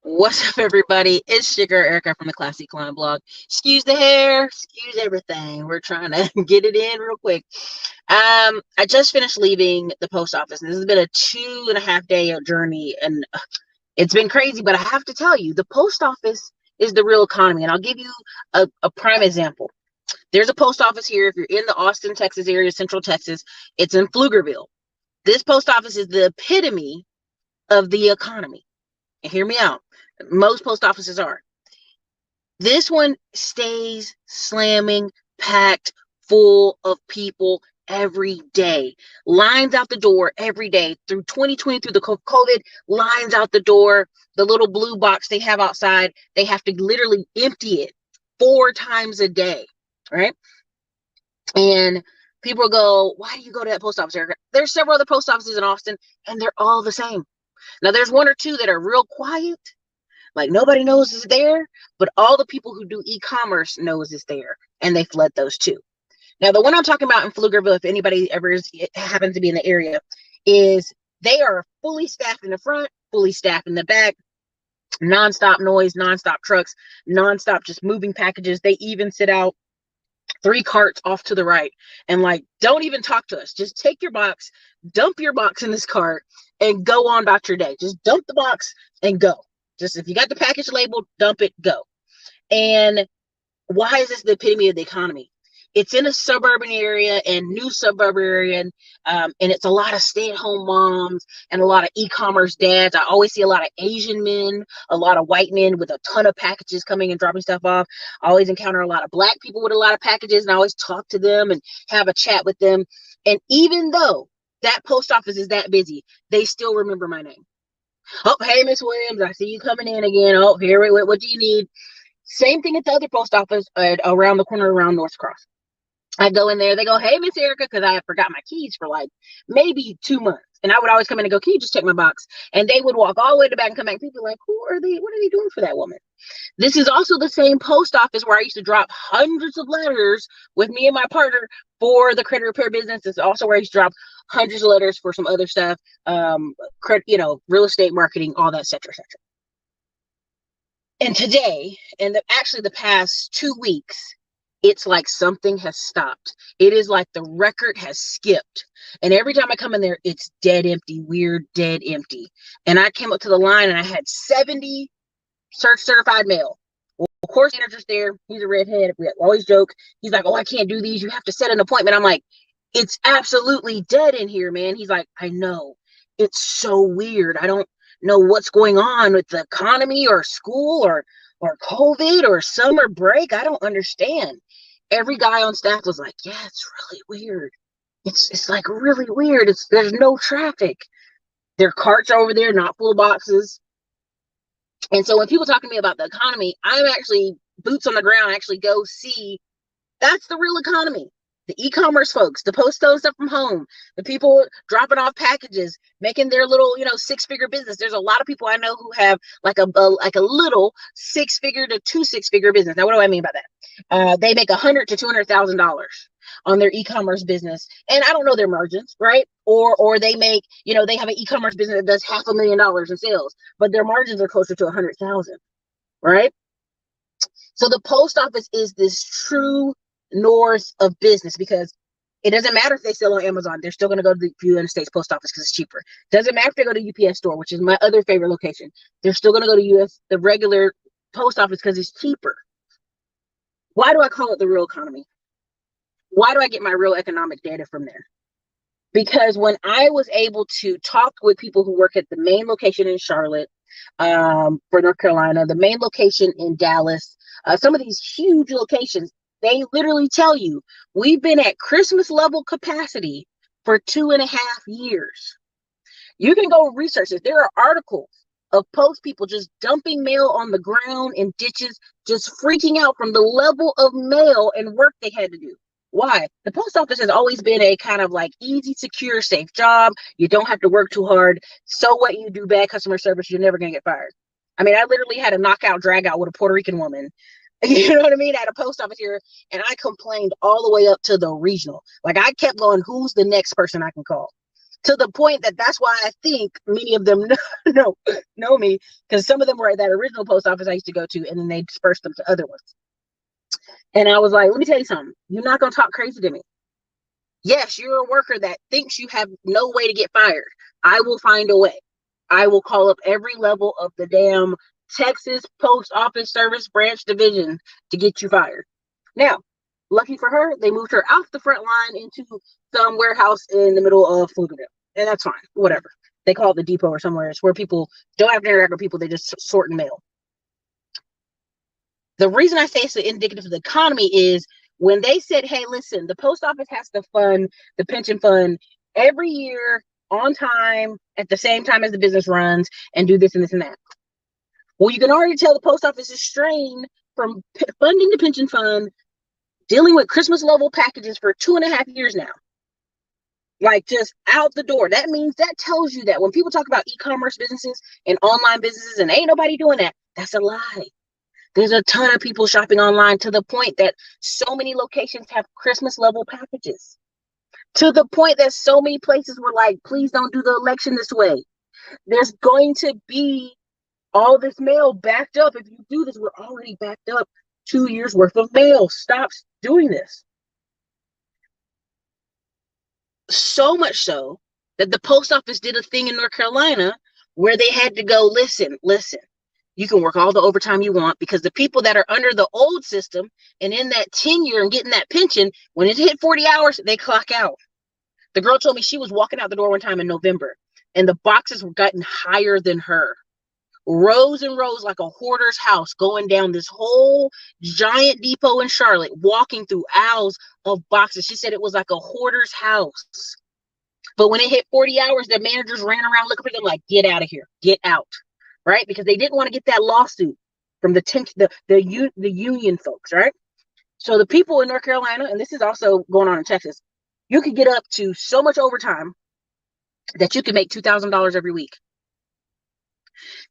What's up, everybody? It's your girl Erica from the Classy Climb blog. Excuse the hair, excuse everything. We're trying to get it in real quick. I just finished leaving the post office. This has been a 2.5 day journey, and it's been crazy. But I have to tell you, the post office is the real economy. And I'll give you a prime example. There's a post office here. If you're in the Austin, Texas area, Central Texas, it's in Pflugerville. This post office is the epitome of the economy. And hear me out. Most post offices are. This one stays slamming, packed, full of people every day. Lines out the door every day. Through 2020, through the COVID, lines out the door. The little blue box they have outside, they have to literally empty it 4 times a day, right? And people go, why do you go to that post office, Ericka? There's several other post offices in Austin, and they're all the same. Now, there's one or two that are real quiet, like nobody knows it's there, but all the people who do e-commerce knows it's there, and they flood those too. Now, the one I'm talking about in Pflugerville, if anybody ever happens to be in the area, is they are fully staffed in the front, fully staffed in the back, nonstop noise, nonstop trucks, nonstop just moving packages. They even sit out 3 carts off to the right and like, don't even talk to us. Just take your box, dump your box in this cart, and go on about your day. Just dump the box and go. Just if you got the package labeled, dump it, go. And why is this the epitome of the economy? It's in a suburban area and new suburban area, and it's a lot of stay-at-home moms and a lot of e-commerce dads. I always see a lot of Asian men, a lot of white men with a ton of packages coming and dropping stuff off. I always encounter a lot of black people with a lot of packages, and I always talk to them and have a chat with them. And even though that post office is that busy, they still remember my name. Oh, hey, Miss Williams, I see you coming in again. Oh, here, what do you need? Same thing at the other post office around the corner around North Cross. I go in there, they go, hey, Miss Ericka, because I forgot my keys for like maybe 2 months. And I would always come in and go, can you just check my box? And they would walk all the way to the back and come back. People are like, who are they? What are they doing for that woman? This is also the same post office where I used to drop hundreds of letters with me and my partner for the credit repair business. It's also where I used to drop hundreds of letters for some other stuff, real estate marketing, all that, et cetera, et cetera. And today, and actually the past 2 weeks, it's like something has stopped. It is like the record has skipped. And every time I come in there, it's dead empty, weird, dead empty. And I came up to the line and I had 70 search certified mail. Well, of course, the manager's there. He's a redhead. We always joke. He's like, oh, I can't do these. You have to set an appointment. I'm like, it's absolutely dead in here, man. He's like, I know. It's so weird. I don't know what's going on with the economy or school or COVID or summer break. I don't understand. Every guy on staff was like, yeah, it's really weird. It's like really weird. There's no traffic. Their carts are over there, not full of boxes. And so when people talk to me about the economy, I'm actually boots on the ground, actually go see that's the real economy. The e-commerce folks, the post those stuff from home, the people dropping off packages, making their little, 6-figure business. There's a lot of people I know who have like a little 6-figure to 2 6-figure business. Now, what do I mean by that? They make $100,000 to $200,000 on their e-commerce business, and I don't know their margins, right? Or they make, they have an e-commerce business that does $500,000 in sales, but their margins are closer to 100,000, right? So the post office is this true north of business because it doesn't matter if they sell on Amazon. They're still going to go to the United States post office because it's cheaper. Doesn't matter if they go to UPS store, which is my other favorite location. They're still going to go to the regular post office because it's cheaper. Why do I call it the real economy? Why do I get my real economic data from there? Because when I was able to talk with people who work at the main location in Charlotte, for North Carolina, the main location in Dallas, some of these huge locations, they literally tell you, we've been at Christmas level capacity for 2.5 years. You can go research this. There are articles of post people just dumping mail on the ground in ditches, just freaking out from the level of mail and work they had to do. Why? The post office has always been a kind of like easy, secure, safe job. You don't have to work too hard. So what, you do bad customer service, you're never going to get fired. I mean, I literally had a knockout drag out with a Puerto Rican woman, you know what I mean, at a post office here, and I complained all the way up to the regional. Like, I kept going, who's the next person I can call? to the point that that's why I think many of them know me, because some of them were at that original post office I used to go to, and then they dispersed them to other ones. And I was like, let me tell you something. You're not going to talk crazy to me. Yes, you're a worker that thinks you have no way to get fired. I will find a way. I will call up every level of the damn Texas Post Office Service branch division to get you fired. Now, lucky for her, they moved her off the front line into some warehouse in the middle of Pflugerville. And that's fine. Whatever. They call it the depot or somewhere. It's where people don't have to interact with people. They just sort and mail. The reason I say it's indicative of the economy is when they said, hey, listen, the post office has to fund the pension fund every year on time at the same time as the business runs and do this and this and that. Well, you can already tell the post office is strained from funding the pension fund, dealing with Christmas level packages for 2.5 years now. Like, just out the door. That means, that tells you that when people talk about e-commerce businesses and online businesses and ain't nobody doing that, that's a lie. There's a ton of people shopping online, to the point that so many locations have Christmas level packages. To the point that so many places were like, please don't do the election this way. There's going to be all this mail backed up. If you do this, we're already backed up 2 years worth of mail. Stop doing this. So much so that the post office did a thing in North Carolina where they had to go, listen, you can work all the overtime you want, because the people that are under the old system and in that tenure and getting that pension, when it hit 40 hours, they clock out. The girl told me she was walking out the door one time in November and the boxes were gotten higher than her. Rows and rows, like a hoarder's house, going down this whole giant depot in Charlotte, walking through aisles of boxes. She said it was like a hoarder's house. But when it hit 40 hours, the managers ran around looking for them like, get out of here, get out. Right? Because they didn't want to get that lawsuit from the union folks, right? So the people in North Carolina, and this is also going on in Texas, you could get up to so much overtime that you could make $2,000 every week.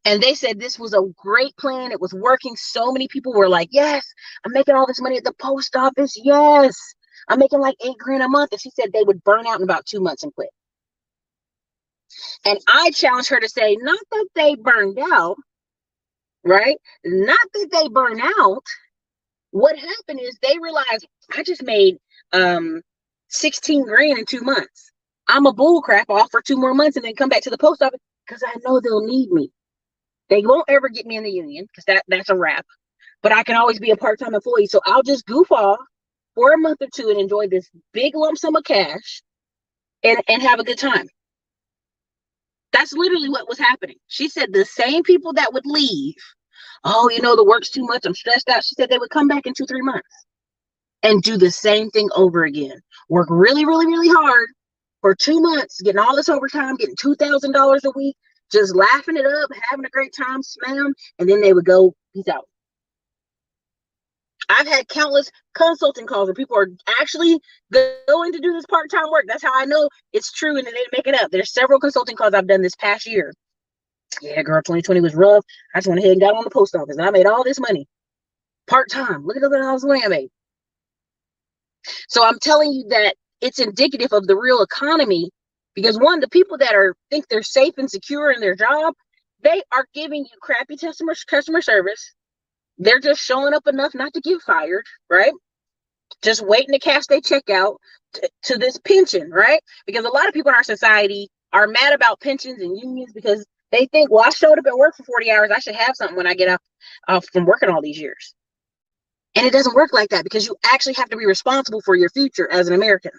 And they said this was a great plan. It was working. So many people were like, yes, I'm making all this money at the post office. Yes, I'm making like $8,000 a month. And she said they would burn out in about 2 months and quit. And I challenged her to say, not that they burned out, right? Not that they burn out. What happened is they realized, I just made $16,000 in 2 months. I'm a bull crap off for 2 more months and then come back to the post office because I know they'll need me. They won't ever get me in the union because that's a wrap. But I can always be a part-time employee. So I'll just goof off for a month or two and enjoy this big lump sum of cash and have a good time. That's literally what was happening. She said the same people that would leave, oh, the work's too much, I'm stressed out. She said they would come back in 2-3 months and do the same thing over again. Work really, really, really hard for 2 months, getting all this overtime, getting $2,000 a week, just laughing it up, having a great time, smiling, and then they would go, peace out. I've had countless consulting calls where people are actually going to do this part-time work. That's how I know it's true and they didn't make it up. There's several consulting calls I've done this past year. Yeah, girl, 2020 was rough. I just went ahead and got on the post office and I made all this money part-time. Look at the house money I made. So I'm telling you that it's indicative of the real economy, because one, the people that think they're safe and secure in their job, they are giving you crappy customer service. They're just showing up enough not to get fired, right? Just waiting to cash their check out to this pension, right? Because a lot of people in our society are mad about pensions and unions because they think, well, I showed up at work for 40 hours. I should have something when I get off from working all these years. And it doesn't work like that, because you actually have to be responsible for your future as an American.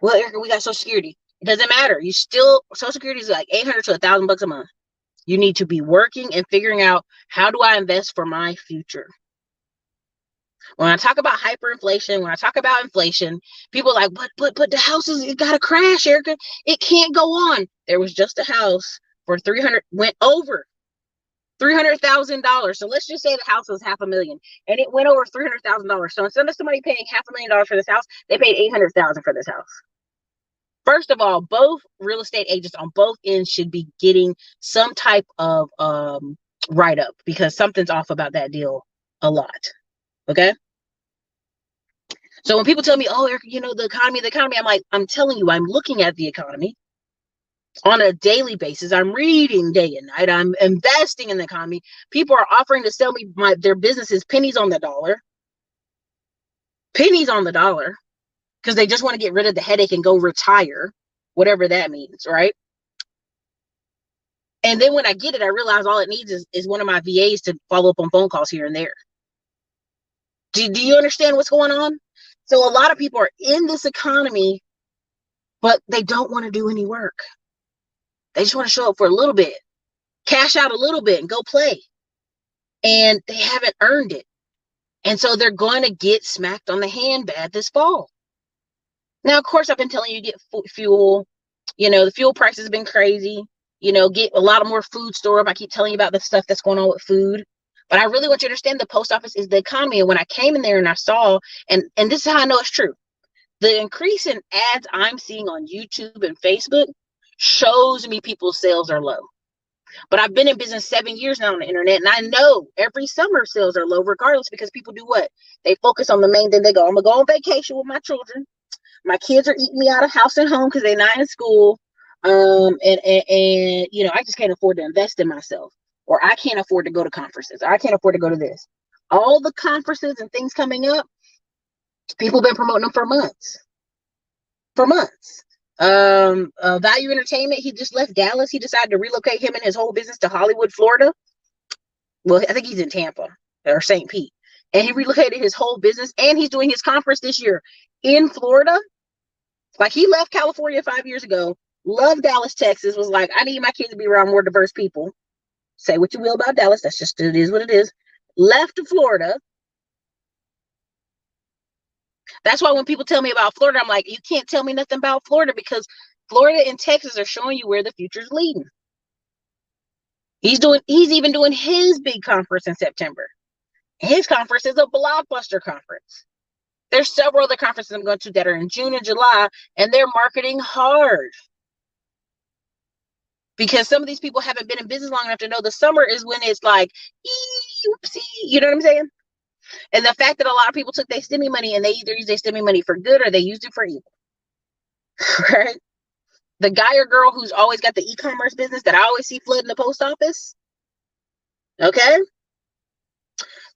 Well, Ericka, we got Social Security. It doesn't matter. Social Security is like $800 to $1,000 a month. You need to be working and figuring out, how do I invest for my future? When I talk about hyperinflation, when I talk about inflation, people are like, but the house it got to crash, Ericka. It can't go on. There was just a house for went over $300,000. So let's just say the house was $500,000 and it went over $300,000. So instead of somebody paying $500,000 for this house, they paid $800,000 for this house. First of all, both real estate agents on both ends should be getting some type of write-up, because something's off about that deal a lot. Okay? So when people tell me, oh, Ericka, the economy, I'm like, I'm telling you, I'm looking at the economy on a daily basis. I'm reading day and night. I'm investing in the economy. People are offering to sell me their businesses pennies on the dollar, because they just want to get rid of the headache and go retire, whatever that means, right? And then when I get it, I realize all it needs is one of my VAs to follow up on phone calls here and there. Do you understand what's going on? So a lot of people are in this economy, but they don't want to do any work. They just want to show up for a little bit, cash out a little bit, and go play. And they haven't earned it. And so they're going to get smacked on the hand bad this fall. Now, of course, I've been telling you, get fuel. The fuel price has been crazy. Get a lot of more food store up. I keep telling you about the stuff that's going on with food. But I really want you to understand the post office is the economy. And when I came in there and I saw, and this is how I know it's true, the increase in ads I'm seeing on YouTube and Facebook shows me people's sales are low. But I've been in business 7 years now on the internet, and I know every summer sales are low regardless, because people do what? They focus on the main thing. They go, I'm going to go on vacation with my children. My kids are eating me out of house and home because they're not in school. I just can't afford to invest in myself, or I can't afford to go to conferences, or I can't afford to go to this. All the conferences and things coming up, people have been promoting them for months. Value Entertainment, he just left Dallas. He decided to relocate him and his whole business to Hollywood, Florida. Well, I think he's in Tampa or St. Pete. And he relocated his whole business, and he's doing his conference this year in Florida. Like, he left California 5 years ago, loved Dallas, Texas, was like, I need my kids to be around more diverse people. Say what you will about Dallas. That's just, it is what it is. Left to Florida. That's why when people tell me about Florida, I'm like, you can't tell me nothing about Florida, because Florida and Texas are showing you where the future's leading. He's even doing his big conference in September. His conference is a blockbuster conference. There's several other conferences I'm going to that are in June and July, and they're marketing hard. Because some of these people haven't been in business long enough to know the summer is when it's like, oopsie, you know what I'm saying? And the fact that a lot of people took their stimmy money and they either use their stimmy money for good or they used it for evil. Right? The guy or girl who's always got the e-commerce business that I always see flooding the post office. Okay?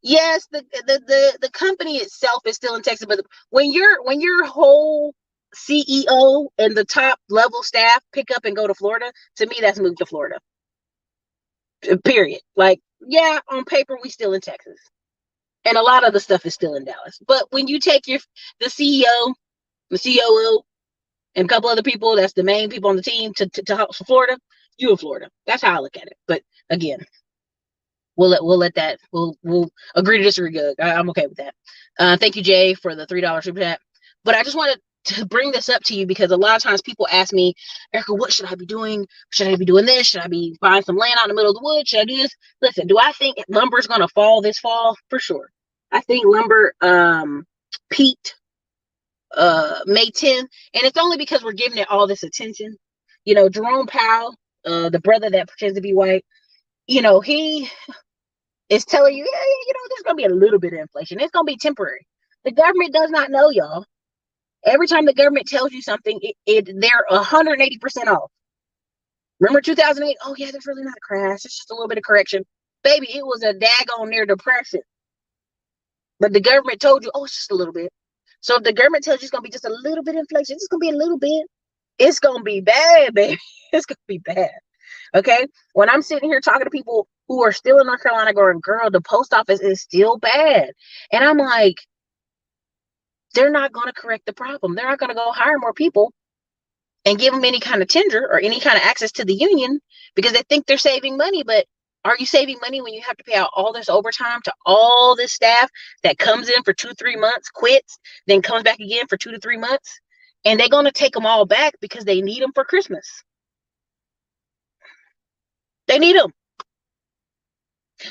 Yes, the company itself is still in Texas, but when your whole CEO and the top level staff pick up and go to Florida, to me that's moved to Florida. Period. Like, yeah, on paper we still in Texas, and a lot of the stuff is still in Dallas. But when you take the CEO, the COO, and a couple other people, that's the main people on the team, to Florida, you in Florida. That's how I look at it. But again, we'll agree to disagree. I'm okay with that. Thank you, Jay, for the $3 super chat. But I just wanted to bring this up to you because a lot of times people ask me, Ericka, what should I be doing? Should I be doing this? Should I be buying some land out in the middle of the woods? Should I do this? Listen, do I think lumber is going to fall this fall? For sure. I think lumber peaked May 10th, and it's only because we're giving it all this attention. Jerome Powell, the brother that pretends to be white, he is telling you, there's going to be a little bit of inflation. It's going to be temporary. The government does not know, y'all. Every time the government tells you something, they're 180% off. Remember 2008? Oh, yeah, there's really not a crash. It's just a little bit of correction. Baby, it was a daggone near depression. But the government told you, oh, it's just a little bit. So if the government tells you it's going to be just a little bit of inflation, it's going to be a little bit. It's going to be bad, baby. It's going to be bad. Okay? When I'm sitting here talking to people who are still in North Carolina going, girl, the post office is still bad. And I'm like, they're not going to correct the problem. They're not going to go hire more people and give them any kind of tender or any kind of access to the union because they think they're saving money. But are you saving money when you have to pay out all this overtime to all this staff that comes in for 2-3 months, quits, then comes back again for 2 to 3 months? And they're going to take them all back because they need them for Christmas. They need them.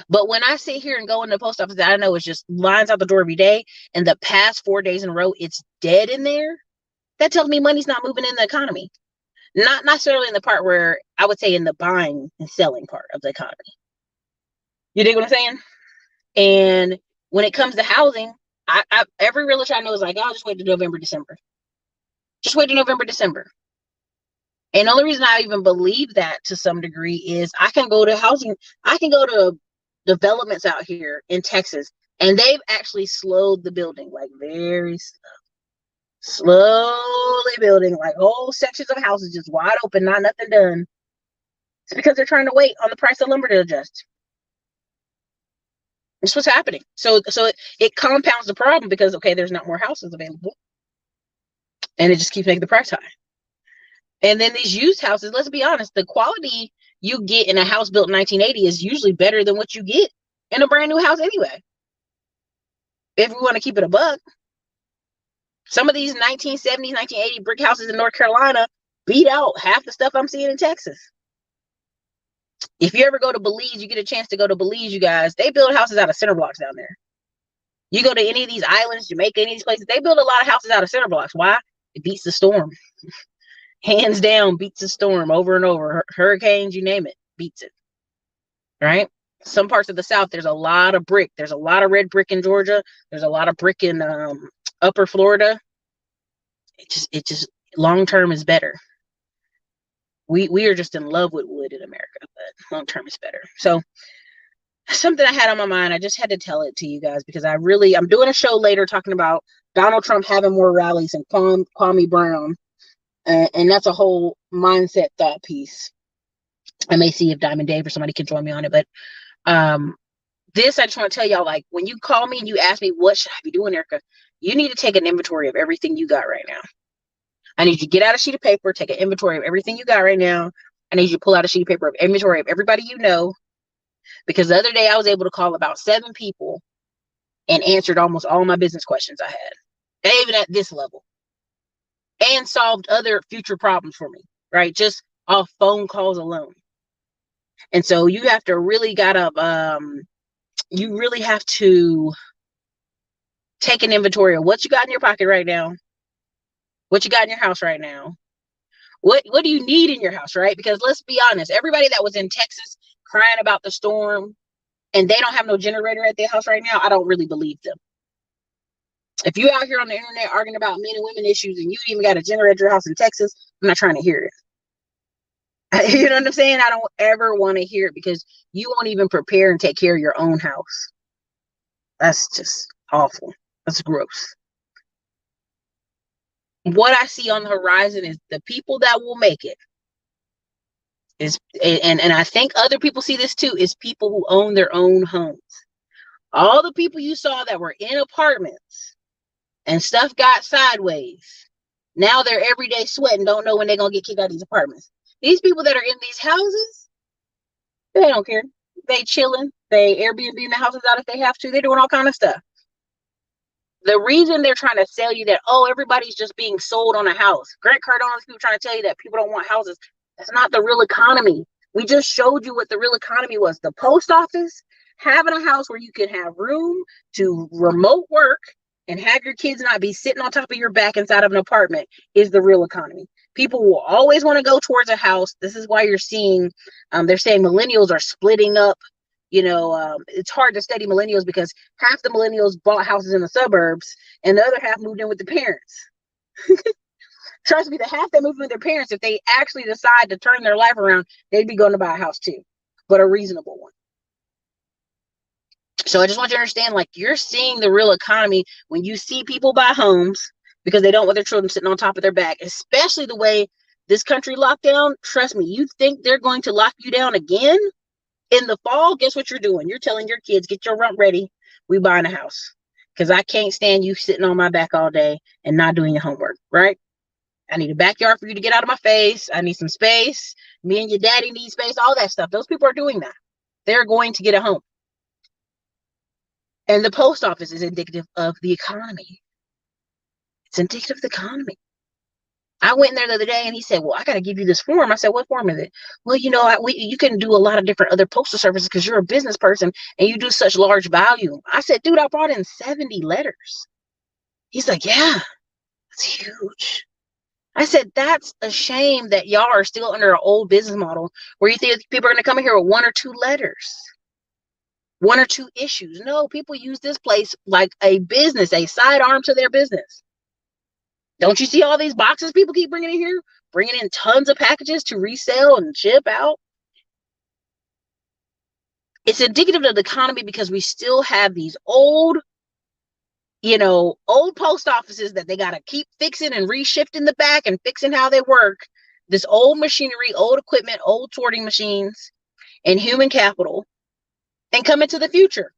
But when I sit here and go in the post office, I know it's just lines out the door every day. And the past 4 days in a row, it's dead in there. That tells me money's not moving in the economy. Not necessarily in the part where I would say in the buying and selling part of the economy. You dig what I'm saying? And when it comes to housing, Every realtor I know is like, oh, just wait to November, December. Just wait to November, December. And the only reason I even believe that to some degree is I can go to developments out here in Texas, and they've actually slowed the building, like very slowly building, like whole sections of houses just wide open, not nothing done. It's because they're trying to wait on the price of lumber to adjust. That's what's happening. So it compounds the problem because, okay, there's not more houses available, and it just keeps making the price high. And then these used houses, let's be honest, the quality you get in a house built in 1980 is usually better than what you get in a brand new house anyway. If we want to keep it a buck, some of these 1970s, 1980 brick houses in North Carolina beat out half the stuff I'm seeing in Texas. If you ever go to Belize, you get a chance to go to Belize, you guys, they build houses out of center blocks down there. You go to any of these islands, Jamaica, any of these places, they build a lot of houses out of center blocks. Why? It beats the storm. Hands down, beats the storm over and over. Hurricanes, you name it, beats it. Right? Some parts of the South, there's a lot of brick. There's a lot of red brick in Georgia. There's a lot of brick in upper Florida. It just long term is better. We are just in love with wood in America, but long term is better. So something I had on my mind, I just had to tell it to you guys because I'm doing a show later talking about Donald Trump having more rallies and Kwame Brown. And that's a whole mindset thought piece. I may see if Diamond Dave or somebody can join me on it. But this, I just want to tell y'all, like, when you call me and you ask me, what should I be doing, Ericka? You need to take an inventory of everything you got right now. I need you to get out a sheet of paper, take an inventory of everything you got right now. I need you to pull out a sheet of paper of inventory of everybody you know. Because the other day I was able to call about 7 people and answered almost all my business questions I had, even at this level. And solved other future problems for me, right? Just off phone calls alone. And so you have to really you really have to take an inventory of what you got in your pocket right now, what you got in your house right now. What do you need in your house, right? Because let's be honest, everybody that was in Texas crying about the storm and they don't have no generator at their house right now, I don't really believe them. If you out here on the internet arguing about men and women issues and you even got a generator at your house in Texas, I'm not trying to hear it. You know what I'm saying? I don't ever want to hear it because you won't even prepare and take care of your own house. That's just awful. That's gross. What I see on the horizon is the people that will make it is, and I think other people see this too, is people who own their own homes. All the people you saw that were in apartments and stuff got sideways. Now they're every day sweating, don't know when they're going to get kicked out of these apartments. These people that are in these houses, they don't care. They chilling. They Airbnb the houses out if they have to. They're doing all kind of stuff. The reason they're trying to sell you that, oh, everybody's just being sold on a house. Grant Cardone's people trying to tell you that people don't want houses. That's not the real economy. We just showed you what the real economy was. The post office, having a house where you can have room to remote work and have your kids not be sitting on top of your back inside of an apartment is the real economy. People will always want to go towards a house. This is why you're seeing, they're saying millennials are splitting up. You know, it's hard to study millennials because half the millennials bought houses in the suburbs and the other half moved in with the parents. Trust me, the half that moved with their parents, if they actually decide to turn their life around, they'd be going to buy a house too, but a reasonable one. So I just want you to understand, like, you're seeing the real economy when you see people buy homes because they don't want their children sitting on top of their back, especially the way this country locked down. Trust me, you think they're going to lock you down again in the fall? Guess what you're doing? You're telling your kids, get your rump ready. We buying a house because I can't stand you sitting on my back all day and not doing your homework, right? I need a backyard for you to get out of my face. I need some space. Me and your daddy need space, all that stuff. Those people are doing that. They're going to get a home. And the post office is indicative of the economy. It's indicative of the economy. I went in there the other day and he said, well, I got to give you this form. I said, what form is it? Well, you know, you can do a lot of different other postal services because you're a business person and you do such large volume. I said, dude, I brought in 70 letters. He's like, yeah, it's huge. I said, that's a shame that y'all are still under an old business model where you think people are going to come in here with 1 or 2 letters. one or two issues. No, people use this place like a business, a sidearm to their business. Don't you see all these boxes people keep bringing in here? Bringing in tons of packages to resell and ship out. It's indicative of the economy because we still have these old post offices that they got to keep fixing and reshifting the back and fixing how they work. This old machinery, old equipment, old sorting machines, and human capital, and come into the future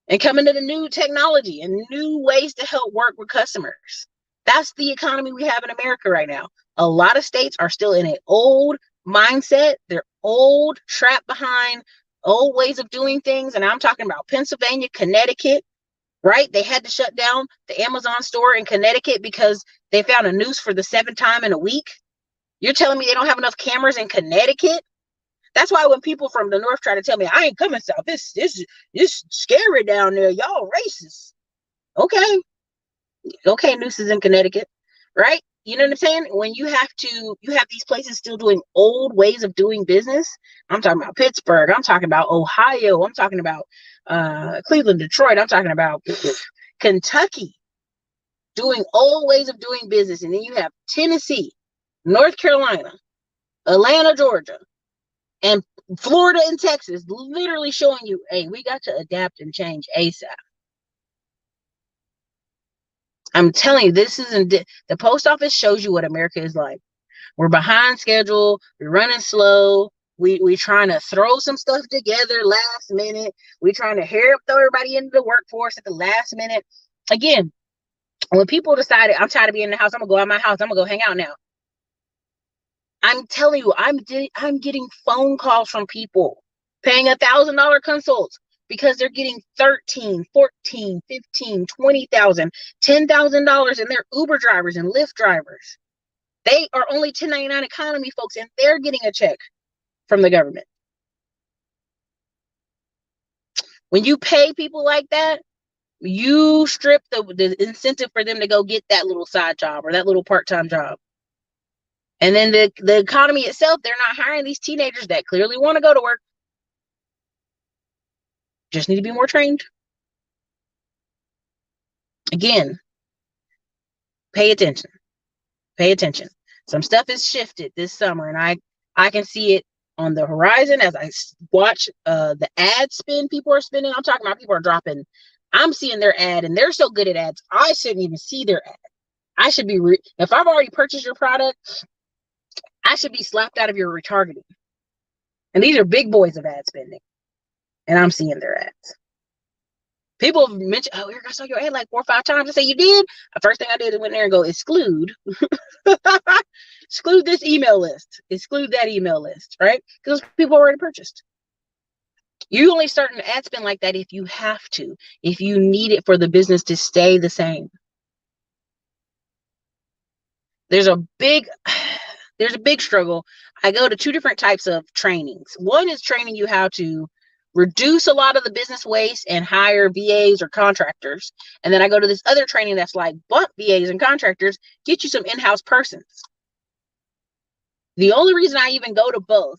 and come into the new technology and new ways to help work with customers. That's the economy we have in America right now. A lot of states are still in an old mindset. They're old, trapped behind old ways of doing things. And I'm talking about Pennsylvania, Connecticut, right? They had to shut down the Amazon store in Connecticut because they found a noose for the 7th time in a week. You're telling me they don't have enough cameras in Connecticut? That's why when people from the north try to tell me I ain't coming south, this scary down there. Y'all racist. Okay, nooses in Connecticut, right? You know what I'm saying? When you have these places still doing old ways of doing business. I'm talking about Pittsburgh. I'm talking about Ohio. I'm talking about Cleveland, Detroit. I'm talking about Kentucky, doing old ways of doing business. And then you have Tennessee, North Carolina, Atlanta, Georgia, and Florida and Texas, literally showing you, hey, we got to adapt and change ASAP. I'm telling you, the post office shows you what America is like. We're behind schedule. We're running slow. We trying to throw some stuff together last minute. We trying to throw everybody into the workforce at the last minute. Again, when people decided I'm tired of being in the house, I'm gonna go out of my house. I'm gonna go hang out now. I'm telling you, I'm getting phone calls from people paying $1,000 consults because they're getting 13, 14, 15, 20,000, $10,000, and they're Uber drivers and Lyft drivers. They are only 1099 economy folks, and they're getting a check from the government. When you pay people like that, you strip the incentive for them to go get that little side job or that little part-time job. And then the economy itself, they're not hiring these teenagers that clearly want to go to work. Just need to be more trained. Again, pay attention. Pay attention. Some stuff is shifted this summer, and I can see it on the horizon as I watch the ad spend people are spending. I'm talking about people are dropping. I'm seeing their ad, and they're so good at ads. I shouldn't even see their ad. I should be if I've already purchased your product, I should be slapped out of your retargeting. And these are big boys of ad spending, and I'm seeing their ads. People have mentioned, oh, Eric, I saw your ad like 4 or 5 times. I say, you did? The first thing I did is went there and go, exclude. Exclude this email list. Exclude that email list, right? Because people already purchased. You only start an ad spend like that if you have to, if you need it for the business to stay the same. There's a big struggle. I go to 2 different types of trainings. One is training you how to reduce a lot of the business waste and hire VAs or contractors. And then I go to this other training that's like, bump VAs and contractors, get you some in-house persons. The only reason I even go to both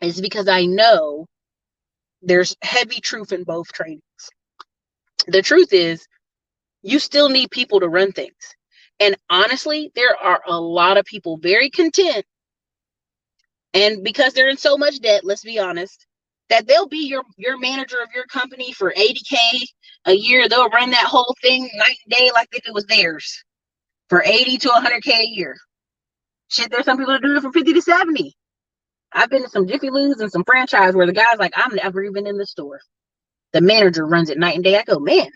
is because I know there's heavy truth in both trainings. The truth is, you still need people to run things. And honestly, there are a lot of people very content. And because they're in so much debt, let's be honest, that they'll be your manager of your company for $80K a year. They'll run that whole thing night and day like if it was theirs for $80 to $100K a year. Shit, there's some people that do it from 50 to 70. I've been to some Jiffy Lubes and some franchise where the guy's like, I'm never even in the store. The manager runs it night and day. I go, man,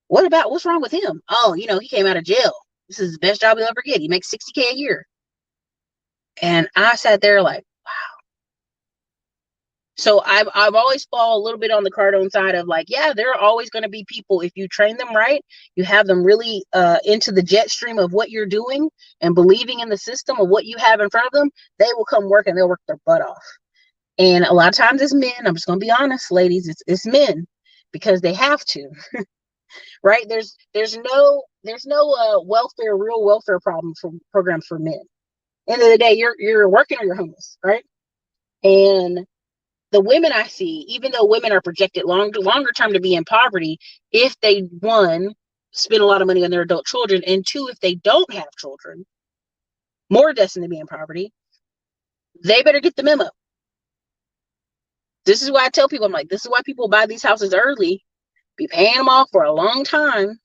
what's wrong with him? Oh, he came out of jail. This is the best job he'll ever get. He makes $60K a year. And I sat there like, wow. So I've always fall a little bit on the Cardone side of like, yeah, there are always going to be people, if you train them right, you have them really into the jet stream of what you're doing and believing in the system of what you have in front of them, they will come work and they'll work their butt off. And a lot of times it's men. I'm just going to be honest, ladies, it's men because they have to. Right? There's no real welfare programs for men. End of the day, you're working or you're homeless, right? And the women I see, even though women are projected longer term to be in poverty, if they, one, spend a lot of money on their adult children, and two, if they don't have children, more destined to be in poverty, they better get the memo. This is why I tell people, I'm like, this is why people buy these houses early, be paying them off for a long time,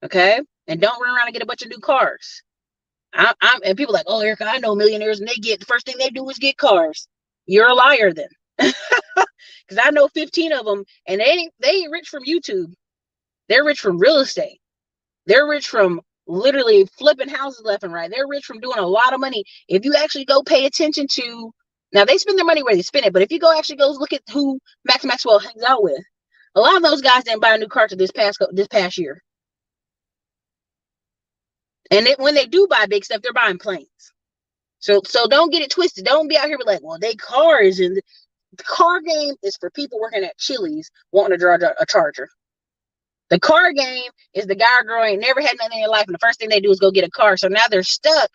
okay? And don't run around and get a bunch of new cars. And people are like, oh, Ericka, I know millionaires, and the first thing they do is get cars. You're a liar then. Because I know 15 of them, and they ain't rich from YouTube. They're rich from real estate. They're rich from literally flipping houses left and right. They're rich from doing a lot of money. If you actually go pay attention to, now they spend their money where they spend it, but if you go look at who Max Maxwell hangs out with, a lot of those guys didn't buy a new car to this past year. And when they do buy big stuff, they're buying planes. So don't get it twisted. Don't be out here with like, well, they cars, and the car game is for people working at Chili's wanting to drive a Charger. The car game is the guy or girl ain't never had nothing in their life, and the first thing they do is go get a car. So now they're stuck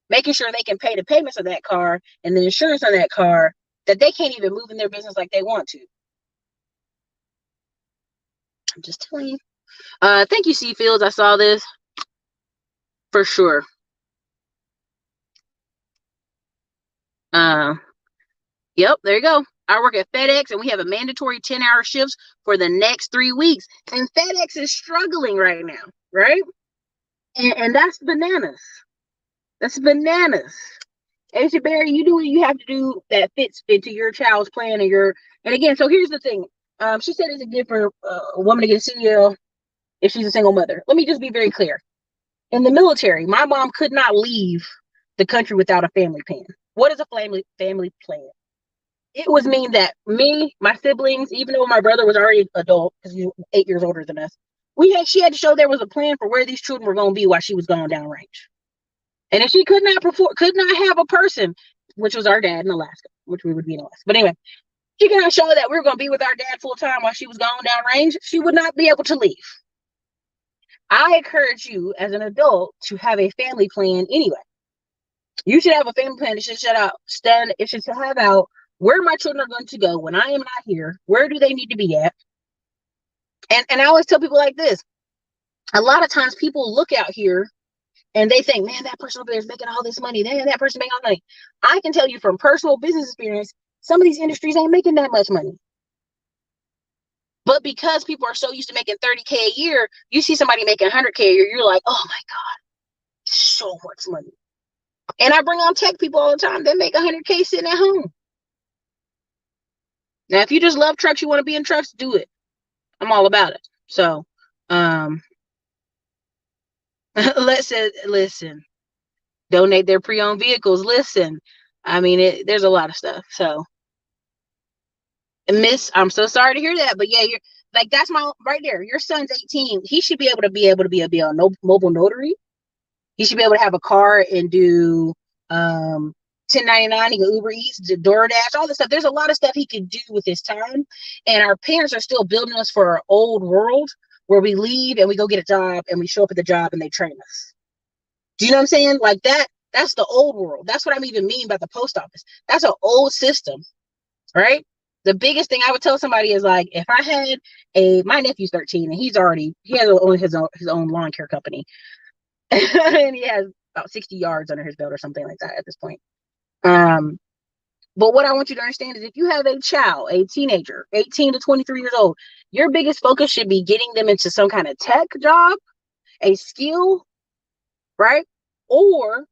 making sure they can pay the payments of that car and the insurance on that car, that they can't even move in their business like they want to. I'm just telling you. Thank you, Seafields. I saw this for sure. Yep, there you go. I work at FedEx, and we have a mandatory 10-hour shifts for the next 3 weeks. And FedEx is struggling right now, right? And that's bananas. That's bananas. Asia Barry, you do what you have to do that fits into your child's plan and again, so here's the thing. She said it's a good for a woman to get a CDL if she's a single mother. Let me just be very clear. In the military, my mom could not leave the country without a family plan. What is a family plan? It was mean that me, my siblings, even though my brother was already adult because he's 8 years older than us, she had to show there was a plan for where these children were going to be while she was going downrange. And if she could not have a person, which was our dad in Alaska, which we would be in Alaska. But anyway, she could not show that we were going to be with our dad full time while she was going downrange, she would not be able to leave. I encourage you as an adult to have a family plan anyway. You should have a family plan. It should have out where my children are going to go when I am not here. Where do they need to be at? And I always tell people like this. A lot of times people look out here and they think, man, that person over there is making all this money. That person making all money. I can tell you from personal business experience, some of these industries ain't making that much money. But because people are so used to making $30K a year, you see somebody making $100K a year, you're like, oh my God, so much money. And I bring on tech people all the time. They make $100K sitting at home. Now, if you just love trucks, you want to be in trucks, do it. I'm all about it. So, listen, donate their pre-owned vehicles. Listen, I mean, there's a lot of stuff. So, Miss, I'm so sorry to hear that, but yeah, you're like, that's my right there. Your son's 18. He should be able to be a mobile notary. He should be able to have a car and do 1099. He can Uber Eats, do DoorDash, all this stuff. There's a lot of stuff he could do with his time. And our parents are still building us for our old world where we leave and we go get a job and we show up at the job and they train us. Do you know what I'm saying? Like that's the old world. That's what I'm even mean by the post office. That's an old system, right? The biggest thing I would tell somebody is like, if I had my nephew's 13 and he has his own lawn care company. And he has about 60 yards under his belt or something like that at this point. But what I want you to understand is if you have a child, a teenager, 18 to 23 years old, your biggest focus should be getting them into some kind of tech job, a skill, right? Or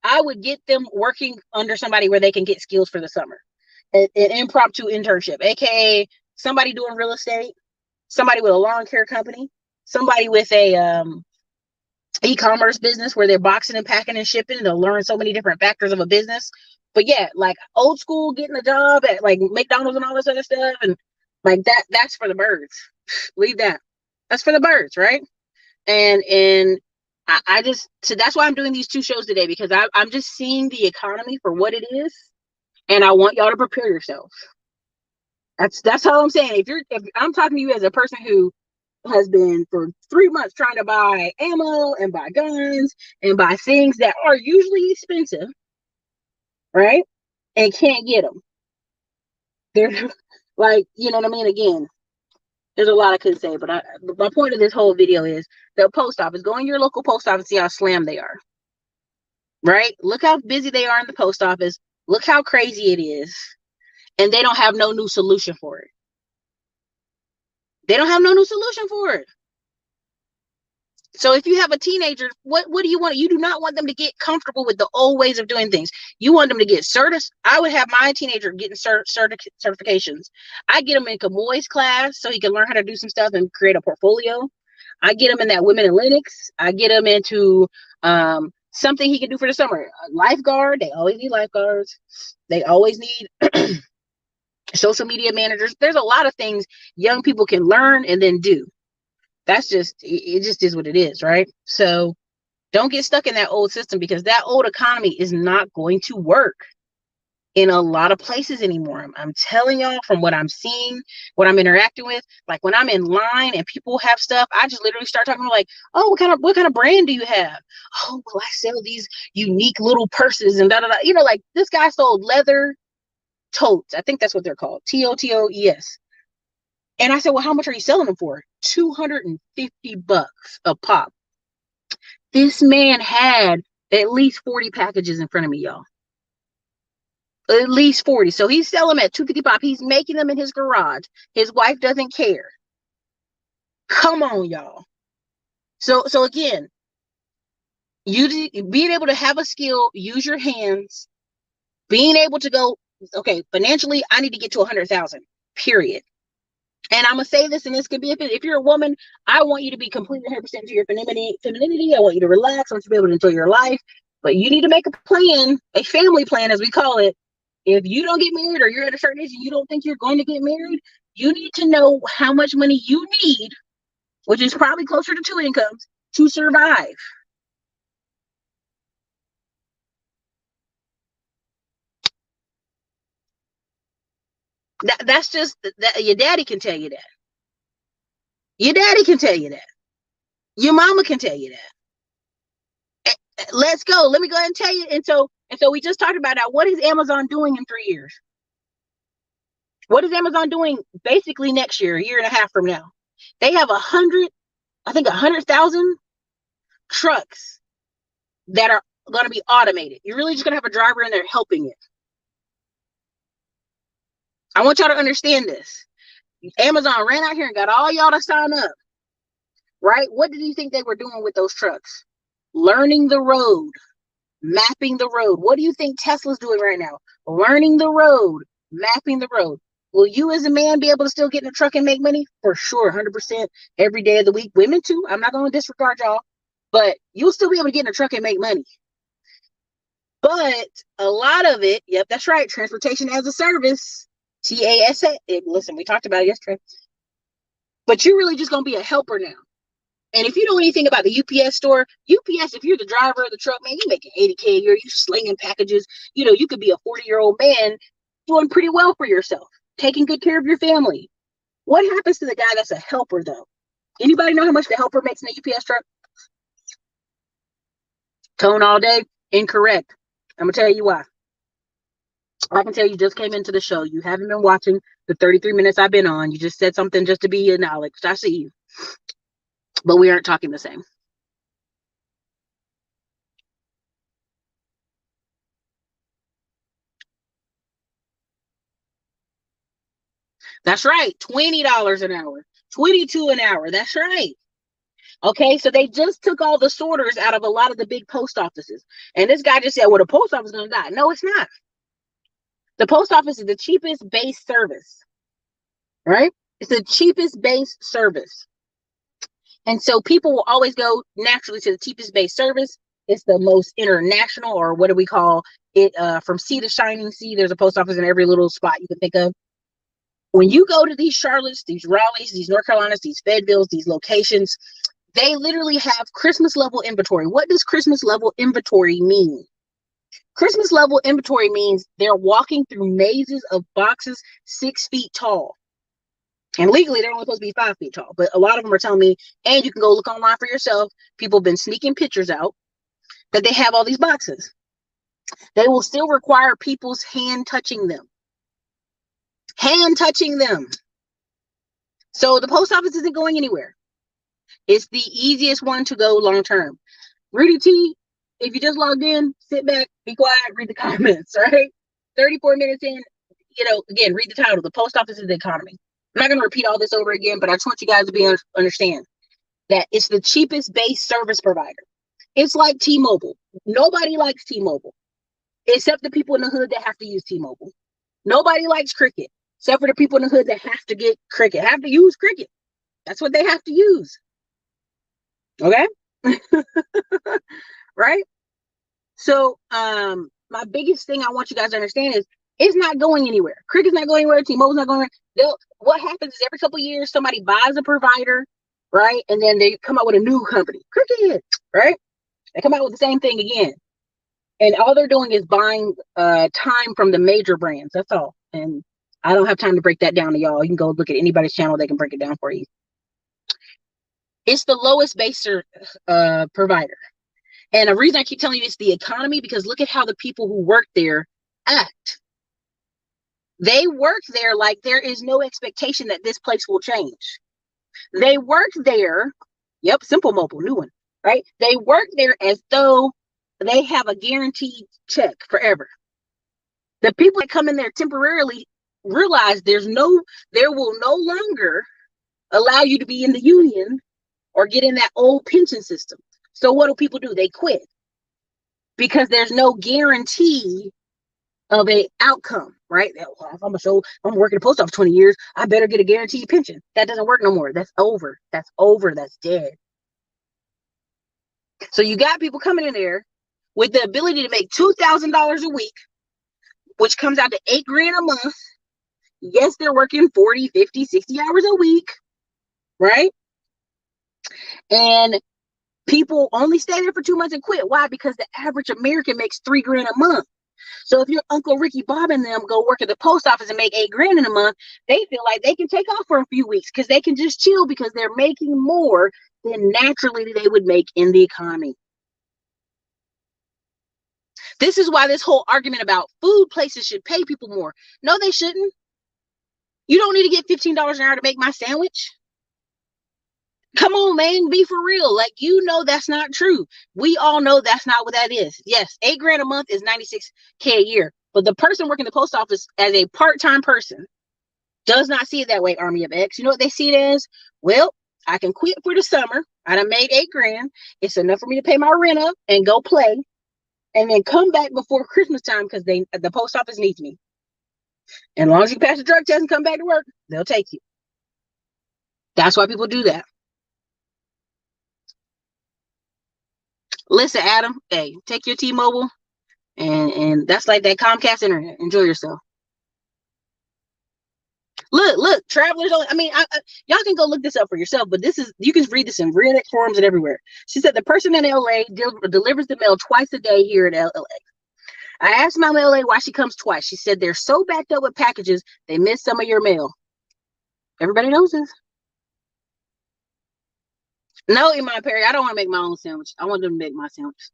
I would get them working under somebody where they can get skills for the summer. An impromptu internship, aka somebody doing real estate, somebody with a lawn care company, somebody with a e-commerce business where they're boxing and packing and shipping, and they'll learn so many different factors of a business. But yeah, like old school getting a job at like McDonald's and all this other stuff, and like that's for the birds. Leave that. That's for the birds, right? And I just, so that's why I'm doing these 2 shows today, because I'm just seeing the economy for what it is, and I want y'all to prepare yourselves. That's all I'm saying. If I'm talking to you as a person who has been for 3 months trying to buy ammo and buy guns and buy things that are usually expensive, right? And can't get them. They're like, you know what I mean? Again, there's a lot I could say, but my point of this whole video is the post office. Go in your local post office, see how slammed they are. Right? Look how busy they are in the post office. Look how crazy it is. And they don't have no new solution for it. They don't have no new solution for it. So if you have a teenager, what do you want? You do not want them to get comfortable with the old ways of doing things. You want them to get certified. I would have my teenager getting certifications. I get him in Kamoy's class so he can learn how to do some stuff and create a portfolio. I get him in that Women in Linux. I get him into something he can do for the summer. A lifeguard. They always need lifeguards. They always need social media managers. There's a lot of things young people can learn and then do. That's just, it just is what it is, right? So don't get stuck in that old system, because that old economy is not going to work in a lot of places anymore. I'm telling y'all from what I'm seeing, what I'm interacting with. Like when I'm in line and people have stuff, I just literally start talking like, oh, what kind of brand do you have? Oh, well, I sell these unique little purses and da da da. You know, like this guy sold leather totes. I think that's what they're called. TOTOES. And I said, well, how much are you selling them for? $250 a pop. This man had at least 40 packages in front of me, y'all. At least 40. So he's selling them at $250 pop. He's making them in his garage. His wife doesn't care. Come on, y'all. So again, you being able to have a skill, use your hands, being able to go, okay, financially, I need to get to 100,000, period. And I'm gonna say this, and this could be if you're a woman, I want you to be completely 100% into your femininity. I want you to relax. I want you to be able to enjoy your life. But you need to make a plan, a family plan, as we call it. If you don't get married, or you're at a certain age and you don't think you're going to get married, you need to know how much money you need, which is probably closer to 2 incomes, to survive. That's just that. Your daddy can tell you that. Your daddy can tell you that. Your mama can tell you that. Let's go. Let me go ahead and tell you. And so we just talked about that. What is Amazon doing in 3 years? What is Amazon doing basically next year, a year and a half from now? They have 100,000 trucks that are going to be automated. You're really just going to have a driver in there helping it. I want y'all to understand this. Amazon ran out here and got all y'all to sign up, right? What did you think they were doing with those trucks? Learning the road, mapping the road. What do you think Tesla's doing right now? Learning the road, mapping the road. Will you as a man be able to still get in a truck and make money? For sure, 100% every day of the week. Women too. I'm not going to disregard y'all, but you'll still be able to get in a truck and make money. But a lot of it, yep, that's right, transportation as a service, TASA. Listen, we talked about it yesterday. But you're really just going to be a helper now. And if you know anything about the UPS store, UPS, if you're the driver of the truck, man, you're making 80K a year, you're slinging packages. You know, you could be a 40-year-old man doing pretty well for yourself, taking good care of your family. What happens to the guy that's a helper, though? Anybody know how much the helper makes in a UPS truck? Tone all day? Incorrect. I'm going to tell you why. I can tell you just came into the show. You haven't been watching the 33 minutes I've been on. You just said something just to be acknowledged. I see you. But we aren't talking the same. That's right. $20 an hour. $22 an hour. That's right. Okay, so they just took all the sorters out of a lot of the big post offices. And this guy just said, well, the post office is going to die. No, it's not. The post office is the cheapest base service, right? It's the cheapest base service. And so people will always go naturally to the cheapest base service. It's the most international, or what do we call it? From sea to shining sea, there's a post office in every little spot you can think of. When you go to these Charlottes, these Raleighs, these North Carolinas, these Fayetteville's, these locations, they literally have Christmas level inventory. What does Christmas level inventory mean? Christmas level inventory means they're walking through mazes of boxes 6 feet tall. And legally, they're only supposed to be 5 feet tall. But a lot of them are telling me, and you can go look online for yourself, people have been sneaking pictures out that they have all these boxes. They will still require people's hand touching them. hand touching them. So the post office isn't going anywhere. It's the easiest one to go long term. Rudy T, if you just logged in, sit back, be quiet, read the comments, right? 34 minutes in, again, read the title. The post office is the economy. I'm not going to repeat all this over again, but I just want you guys to understand that it's the cheapest base service provider. It's like T-Mobile. Nobody likes T-Mobile, except the people in the hood that have to use T-Mobile. Nobody likes Cricket, except for the people in the hood that have to get Cricket, have to use Cricket. That's what they have to use. Okay? Right? So, my biggest thing I want you guys to understand is it's not going anywhere. Cricket's not going anywhere. T-Mobile's not going anywhere. What happens is every couple of years, somebody buys a provider, right? And then they come out with a new company. Cricket, right? They come out with the same thing again. And all they're doing is buying time from the major brands. That's all. And I don't have time to break that down to y'all. You can go look at anybody's channel. They can break it down for you. It's the lowest base provider. And the reason I keep telling you it's the economy, because look at how the people who work there act. They work there like there is no expectation that this place will change. They work there. Yep, Simple Mobile, new one, right? They work there as though they have a guaranteed check forever. The people that come in there temporarily realize there will no longer allow you to be in the union or get in that old pension system. So what do people do? They quit because there's no guarantee of an outcome, right? If I'm working at the post office 20 years, I better get a guaranteed pension. That doesn't work no more. That's over. That's over. That's dead. So you got people coming in there with the ability to make $2,000 a week, which comes out to $8,000 a month. Yes, they're working 40, 50, 60 hours a week, right? And people only stay there for 2 months and quit. Why? Because the average American makes $3,000 a month. So if your Uncle Ricky Bob and them go work at the post office and make $8,000 in a month, they feel like they can take off for a few weeks because they can just chill because they're making more than naturally they would make in the economy. This is why this whole argument about food places should pay people more. No, they shouldn't. You don't need to get $15 an hour to make my sandwich. Come on, man, be for real. Like, that's not true. We all know that's not what that is. Yes, $8,000 a month is $96K a year. But the person working the post office as a part-time person does not see it that way, Army of X. You know what they see it as? Well, I can quit for the summer. I done made $8,000. It's enough for me to pay my rent up and go play. And then come back before Christmas time because the post office needs me. And as long as you pass the drug test and come back to work, they'll take you. That's why people do that. Listen, Adam, hey, take your T-Mobile and that's like that Comcast internet. Enjoy yourself. Look, travelers only. I mean, y'all can go look this up for yourself, but you can read this in Reddit forums and everywhere. She said the person in LA delivers the mail twice a day here in LA. I asked Mama LA why she comes twice. She said they're so backed up with packages, they miss some of your mail. Everybody knows this. No, Iman Perry, I don't want to make my own sandwich. I want them to make my sandwich.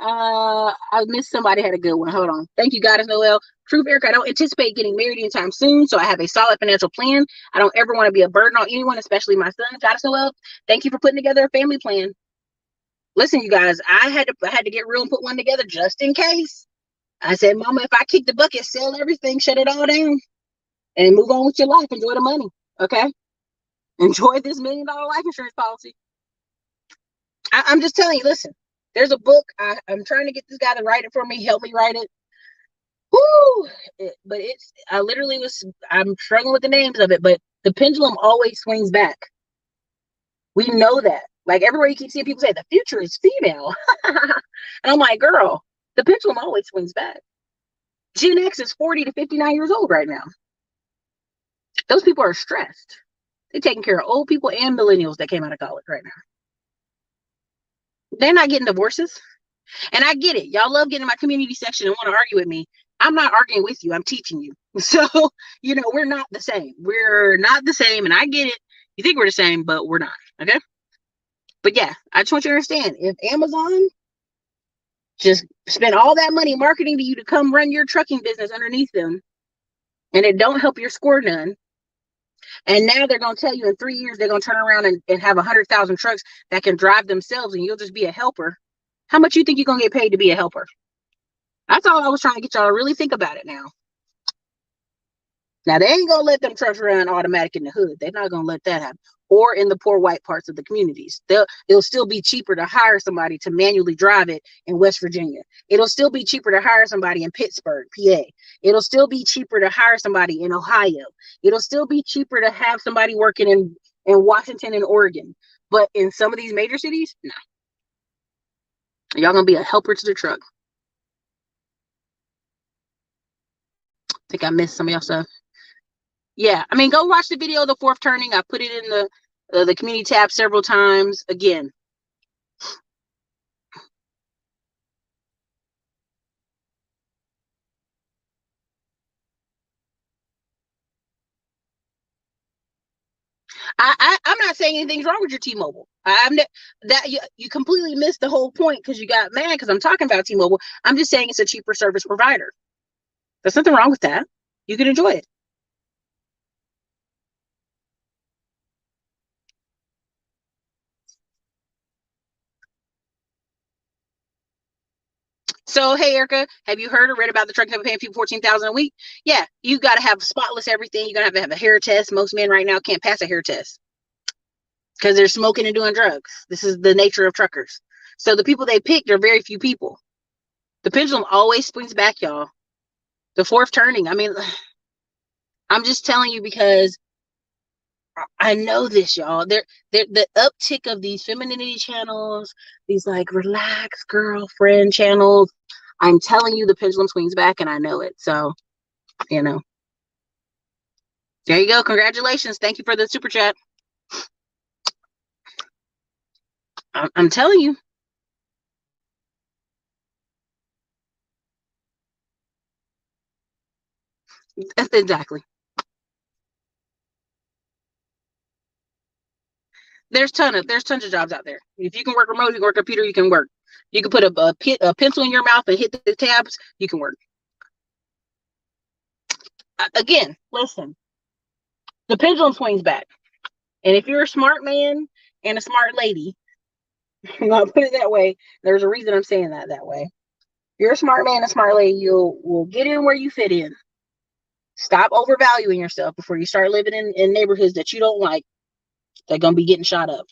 I missed somebody had a good one. Hold on. Thank you, Goddess Noel. Truth, Ericka, I don't anticipate getting married anytime soon, so I have a solid financial plan. I don't ever want to be a burden on anyone, especially my son. Goddess Noel, thank you for putting together a family plan. Listen, you guys, I had to get real and put one together just in case. I said, Mama, if I kick the bucket, sell everything, shut it all down, and move on with your life. Enjoy the money, okay? Enjoy this $1 million life insurance policy. I'm just telling you, listen, there's a book. I'm trying to get this guy to write it for me, help me write it. Woo! But I'm struggling with the names of it, but the pendulum always swings back. We know that. Like everywhere you keep seeing people say, the future is female. And I'm like, girl, the pendulum always swings back. Gen X is 40 to 59 years old right now. Those people are stressed. They're taking care of old people and millennials that came out of college right now. They're not getting divorces. And I get it. Y'all love getting in my community section and want to argue with me. I'm not arguing with you. I'm teaching you. So, we're not the same. We're not the same. And I get it. You think we're the same, but we're not. Okay? But yeah, I just want you to understand. If Amazon Just spend all that money marketing to you to come run your trucking business underneath them, and it don't help your score none. And now they're going to tell you in 3 years they're going to turn around and have 100,000 trucks that can drive themselves, and you'll just be a helper. How much you think you're going to get paid to be a helper? That's all I was trying to get y'all to really think about it now. Now, they ain't going to let them trucks run automatic in the hood. They're not going to let that happen. Or in the poor white parts of the communities. It'll still be cheaper to hire somebody to manually drive it in West Virginia. It'll still be cheaper to hire somebody in Pittsburgh, PA. It'll still be cheaper to hire somebody in Ohio. It'll still be cheaper to have somebody working in Washington and Oregon. But in some of these major cities, nah. Y'all going to be a helper to the truck. I think I missed some of y'all stuff. Yeah, I mean, go watch the video of the fourth turning. I put it in the community tab several times. Again, I'm not saying anything's wrong with your T-Mobile. That you completely missed the whole point because you got mad because I'm talking about T-Mobile. I'm just saying it's a cheaper service provider. There's nothing wrong with that. You can enjoy it. So, hey, Ericka, have you heard or read about the truck company paying people $14,000 a week? Yeah, you got to have spotless everything. You're gonna have a hair test. Most men right now can't pass a hair test because they're smoking and doing drugs. This is the nature of truckers. So the people they picked are very few people. The pendulum always swings back, y'all. The fourth turning. I mean, I'm just telling you because I know this, y'all. The uptick of these femininity channels, these like relax girlfriend channels. I'm telling you, the pendulum swings back, and I know it. So, you know, there you go. Congratulations. Thank you for the super chat. I'm telling you. Exactly. There's tons of jobs out there. If you can work remote, you can work computer, you can work. You can put a pencil in your mouth and hit the tabs. You can work. Again, listen. The pendulum swings back, and if you're a smart man and a smart lady, I'll put it that way. There's a reason I'm saying that way. If you're a smart man and a smart lady, will get in where you fit in. Stop overvaluing yourself before you start living in neighborhoods that you don't like. They're gonna be getting shot up.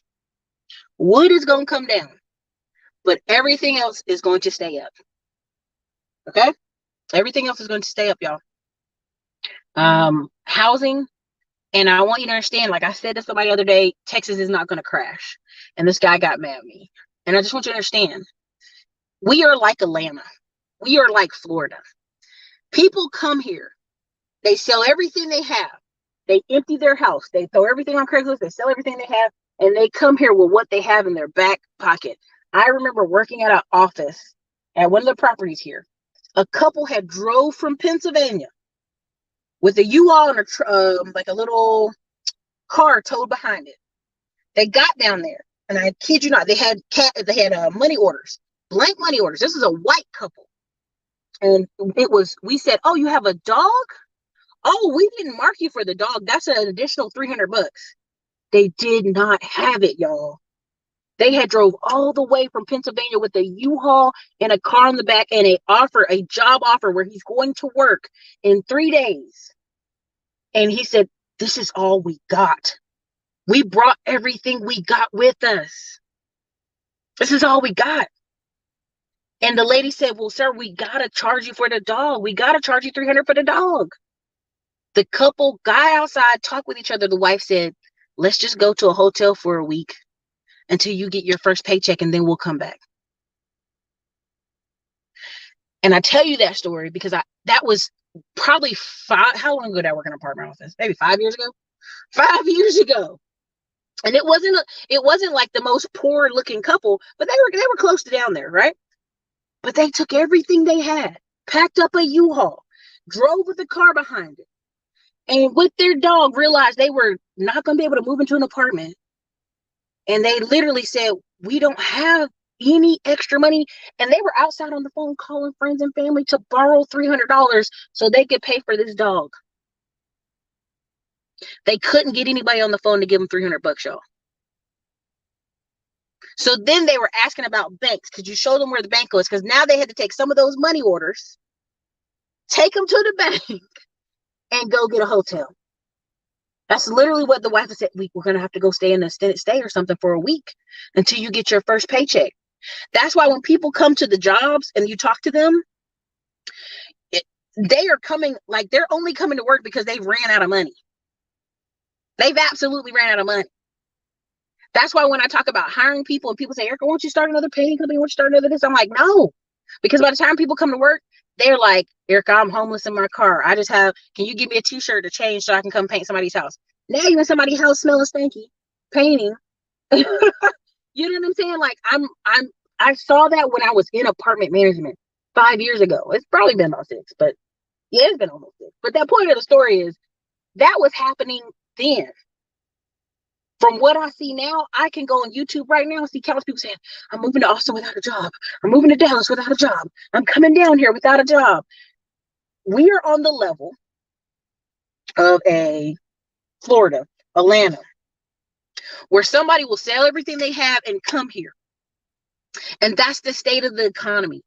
Wood is gonna come down, but everything else is going to stay up. Okay? Everything else is going to stay up, y'all. Housing, and I want you to understand, like I said to somebody the other day, Texas is not going to crash. And this guy got mad at me. And I just want you to understand, we are like Atlanta. We are like Florida. People come here. They sell everything they have. They empty their house. They throw everything on Craigslist. They sell everything they have. And they come here with what they have in their back pocket. I remember working at an office at one of the properties here. A couple had drove from Pennsylvania with a U-Haul and like a little car towed behind it. They got down there, and I kid you not, they had money orders, blank money orders. This is a white couple, and we said, "Oh, you have a dog? Oh, we didn't mark you for the dog. That's an additional $300." They did not have it, y'all. They had drove all the way from Pennsylvania with a U-Haul and a car in the back and a job offer where he's going to work in 3 days. And he said, "This is all we got. We brought everything we got with us. This is all we got." And the lady said, "Well, sir, we got to charge you for the dog. We got to charge you $300 for the dog." The couple got outside, talked with each other. The wife said, "Let's just go to a hotel for a week until you get your first paycheck, and then we'll come back." And I tell you that story because that was probably how long ago did I work in an apartment office? Maybe 5 years ago. 5 years ago. And it wasn't like the most poor looking couple, but they were close to down there, right? But they took everything they had, packed up a U-Haul, drove with the car behind it, and with their dog realized they were not going to be able to move into an apartment. And they literally said, "We don't have any extra money. And they were outside on the phone calling friends and family to borrow $300 so they could pay for this dog. They couldn't get anybody on the phone to give them $300, y'all. So then they were asking about banks. Could you show them where the bank was? Because now they had to take some of those money orders, take them to the bank, and go get a hotel. That's literally what the wife said. We're going to have to go stay in a extended stay or something for a week until you get your first paycheck. That's why when people come to the jobs and you talk to them, they are coming, like they're only coming to work because they've ran out of money. They've absolutely ran out of money. That's why when I talk about hiring people and people say, Ericka, won't you start another painting company? Won't you start another this? I'm like, no. Because by the time people come to work, they're like, Ericka, I'm homeless in my car. Can you give me a t-shirt to change so I can come paint somebody's house? Now you in somebody's house smelling stanky, painting. You know what I'm saying? Like I saw that when I was in apartment management 5 years ago. It's probably been about 6, but yeah, it's been almost 6. But that point of the story is that was happening then. From what I see now, I can go on YouTube right now and see countless people saying, I'm moving to Austin without a job. I'm moving to Dallas without a job. I'm coming down here without a job. We are on the level of a Florida, Atlanta, where somebody will sell everything they have and come here. And that's the state of the economy.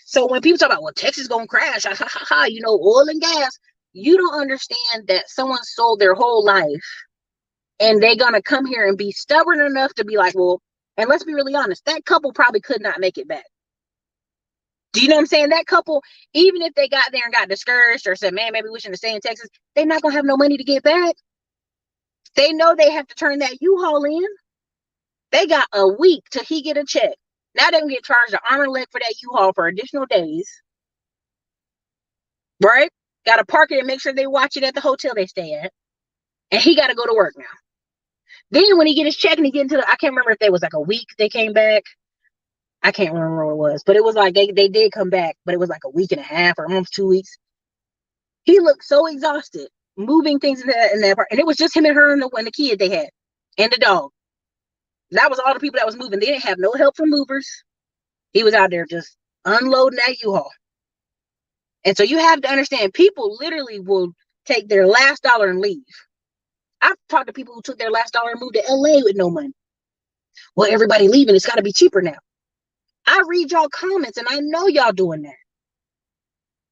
So when people talk about, well, Texas is going to crash, oil and gas, you don't understand that someone sold their whole life and they're going to come here and be stubborn enough to be like, well, and let's be really honest, that couple probably could not make it back. Do you know what I'm saying? That couple, even if they got there and got discouraged or said, man, maybe we shouldn't stay in Texas, they're not going to have no money to get back. They know they have to turn that U-Haul in. They got a week till he get a check. Now they're going to get charged an arm and leg for that U-Haul for additional days. Right? Got to park it and make sure they watch it at the hotel they stay at. And he got to go to work now. Then when he get his check and he get into I can't remember if they was like a week they came back. I can't remember what it was, but it was like they did come back, but it was like a week and a half or almost 2 weeks. He looked so exhausted moving things in that part, and it was just him and her and the kid they had and the dog. That was all the people that was moving. They didn't have no help from movers. He was out there just unloading that U-Haul. And so you have to understand, people literally will take their last dollar and leave. I've talked to people who took their last dollar and moved to LA with no money. Well, everybody leaving. It's got to be cheaper now. I read y'all comments and I know y'all doing that.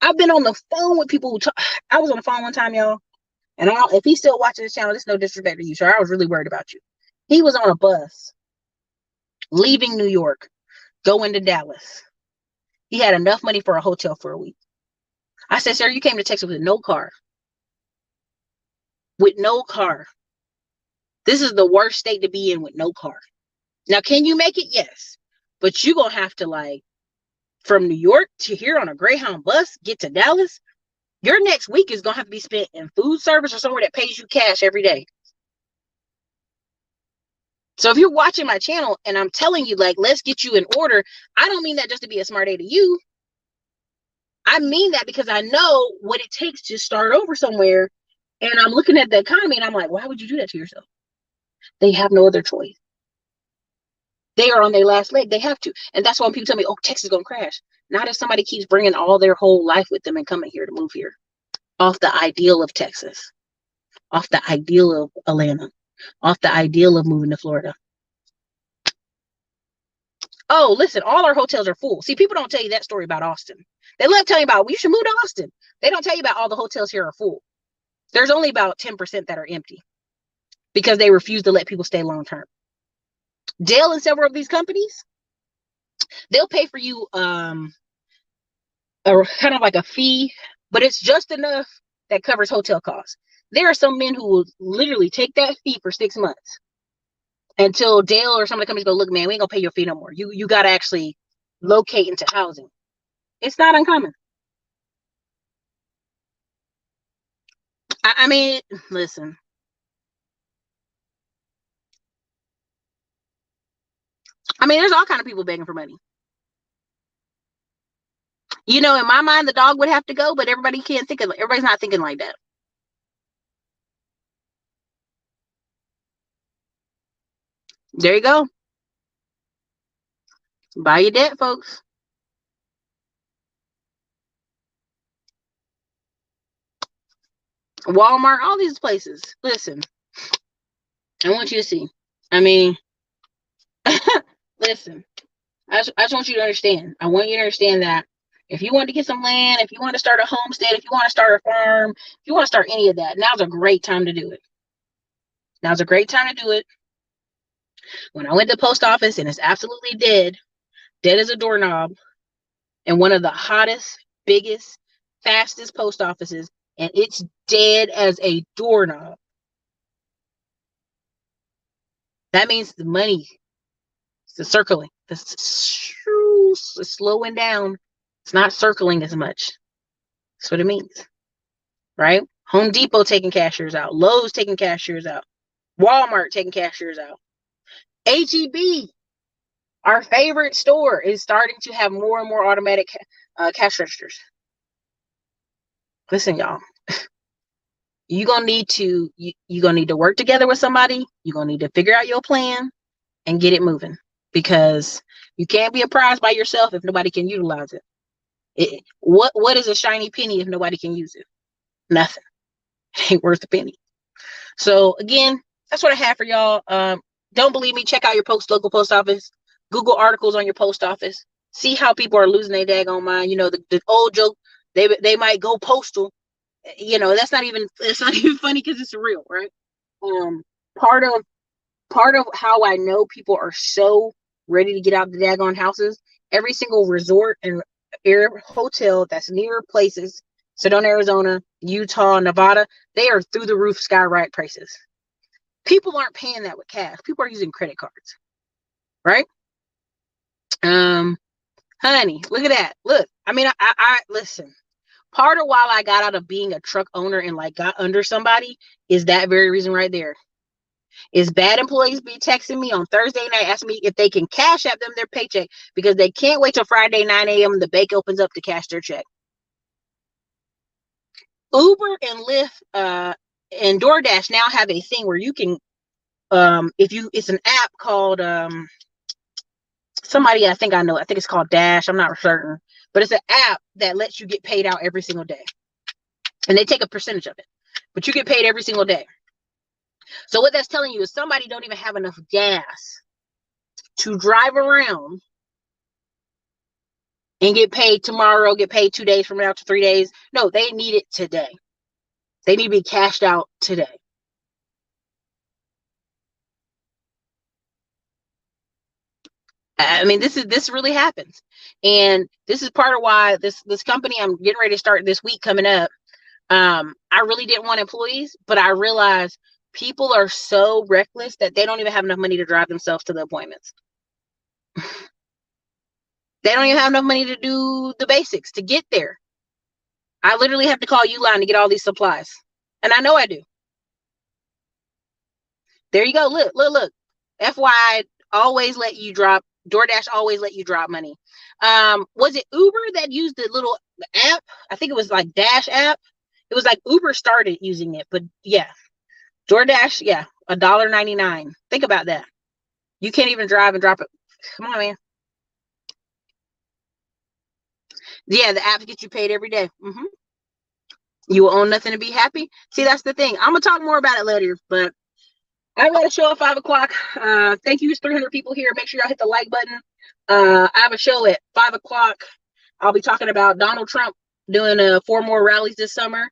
I've been on the phone with people I was on the phone one time, y'all. And if he's still watching this channel, this no disrespect to you, sir. I was really worried about you. He was on a bus leaving New York, going to Dallas. He had enough money for a hotel for a week. I said, sir, you came to Texas with no car. With no car. This is the worst state to be in with no car. Now, can you make it? Yes. But you're going to have to, from New York to here on a Greyhound bus, get to Dallas. Your next week is going to have to be spent in food service or somewhere that pays you cash every day. So if you're watching my channel and I'm telling you, let's get you in order, I don't mean that just to be a smart A to you. I mean that because I know what it takes to start over somewhere. And I'm looking at the economy and I'm like, why would you do that to yourself? They have no other choice. They are on their last leg. They have to. And that's why when people tell me, oh, Texas is going to crash. Not if somebody keeps bringing all their whole life with them and coming here to move here. Off the ideal of Texas. Off the ideal of Atlanta. Off the ideal of moving to Florida. Oh, listen, all our hotels are full. See, people don't tell you that story about Austin. They love telling you about, you should move to Austin. They don't tell you about all the hotels here are full. There's only about 10% that are empty because they refuse to let people stay long term. Dell and several of these companies, they'll pay for you kind of like a fee, but it's just enough that covers hotel costs. There are some men who will literally take that fee for 6 months until Dale or some of the companies go, look, man, we ain't gonna pay your fee no more. You got to actually locate into housing. It's not uncommon. I mean, listen. I mean, there's all kind of people begging for money. In my mind, the dog would have to go, but everybody's not thinking like that. There you go. Buy your debt, folks. Walmart, all these places. Listen, I want you to see. I mean, listen, I just want you to understand. I want you to understand that if you want to get some land, if you want to start a homestead, if you want to start a farm, if you want to start any of that, now's a great time to do it. Now's a great time to do it. When I went to the post office and it's absolutely dead as a doorknob, in one of the hottest, biggest, fastest post offices, and it's dead as a doorknob. That means the money, the circling, the slowing down. It's not circling as much. That's what it means, right? Home Depot taking cashiers out, Lowe's taking cashiers out, Walmart taking cashiers out. HEB, our favorite store, is starting to have more and more automatic cash registers. Listen, y'all, you're gonna need to work together with somebody. You're gonna need to figure out your plan and get it moving, because you can't be a prize by yourself if nobody can utilize it. What is a shiny penny if nobody can use it? Nothing. It ain't worth a penny. So again, that's what I have for y'all. Don't believe me? Check out your local post office. Google articles on your post office. See how people are losing their daggone mind. You know, the old joke, they might go postal. You know, it's not even funny because it's real, right? Part of how I know people are so ready to get out the daggone houses, every single resort and air hotel that's near places, Sedona, Arizona, Utah, Nevada, they are through the roof skyrocket prices. People aren't paying that with cash. People are using credit cards, right? Honey, look at that. Look, I mean, I listen. Part of why I got out of being a truck owner and like got under somebody is that very reason right there. Is bad employees be texting me on Thursday night asking me if they can cash at them their paycheck because they can't wait till Friday 9 a.m. the bank opens up to cash their check. Uber and Lyft and DoorDash now have a thing where you can it's an app called somebody I think it's called Dash. I'm not certain, but it's an app that lets you get paid out every single day, and they take a percentage of it, but you get paid every single day. So what that's telling you is somebody don't even have enough gas to drive around and get paid tomorrow, get paid 2 days from now to 3 days. No, they need it today. They need to be cashed out today. I mean, this really happens, and this is part of why this company I'm getting ready to start this week coming up. I really didn't want employees, but I realized people are so reckless that they don't even have enough money to drive themselves to the appointments. They don't even have enough money to do the basics to get there. I literally have to call Uline to get all these supplies, and I know I do. There you go. Look. FYI, always let you drop. DoorDash always let you drop money. Was it Uber that used the little app? I think it was like Dash app. It was like Uber started using it, but yeah, DoorDash, yeah, $1.99. Think about that. You can't even drive and drop it. Come on, man. Yeah, the app gets you paid every day. You will own nothing to be happy. See, that's the thing. I'm gonna talk more about it later, but I got a show at 5 o'clock. Thank you, 300 people here. Make sure y'all hit the like button. I have a show at 5 o'clock. I'll be talking about Donald Trump doing 4 more rallies this summer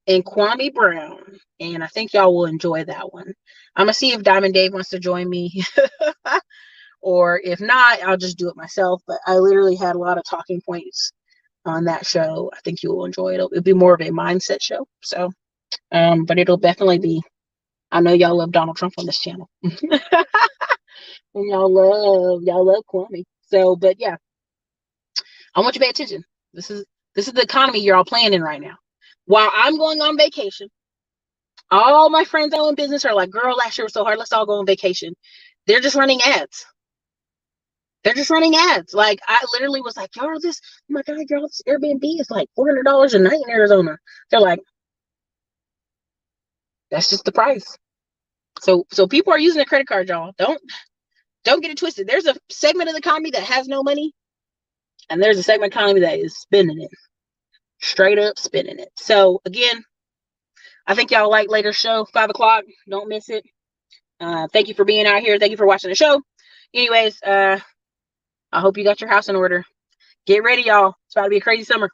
and Kwame Brown. And I think y'all will enjoy that one. I'm gonna see if Diamond Dave wants to join me. Or if not, I'll just do it myself. But I literally had a lot of talking points on that show. I think you will enjoy it. It'll be more of a mindset show. So, but it'll definitely be. I know y'all love Donald Trump on this channel, and y'all love Kwame. So, but yeah, I want you to pay attention. This is the economy you're all playing in right now. While I'm going on vacation, all my friends that own business are like, "Girl, last year was so hard. Let's all go on vacation." They're just running ads. They're just running ads. Like I literally was like, "Y'all, oh my God, y'all, this Airbnb is like $400 a night in Arizona." They're like, "That's just the price." So people are using a credit card, y'all. don't get it twisted. There's a segment of the economy that has no money, and there's a segment of the economy that is spending it. Straight up spending it. So again, I think y'all like later show, 5 o'clock. Don't miss it. Thank you for being out here. Thank you for watching the show. Anyways, I hope you got your house in order. Get ready, y'all. It's about to be a crazy summer.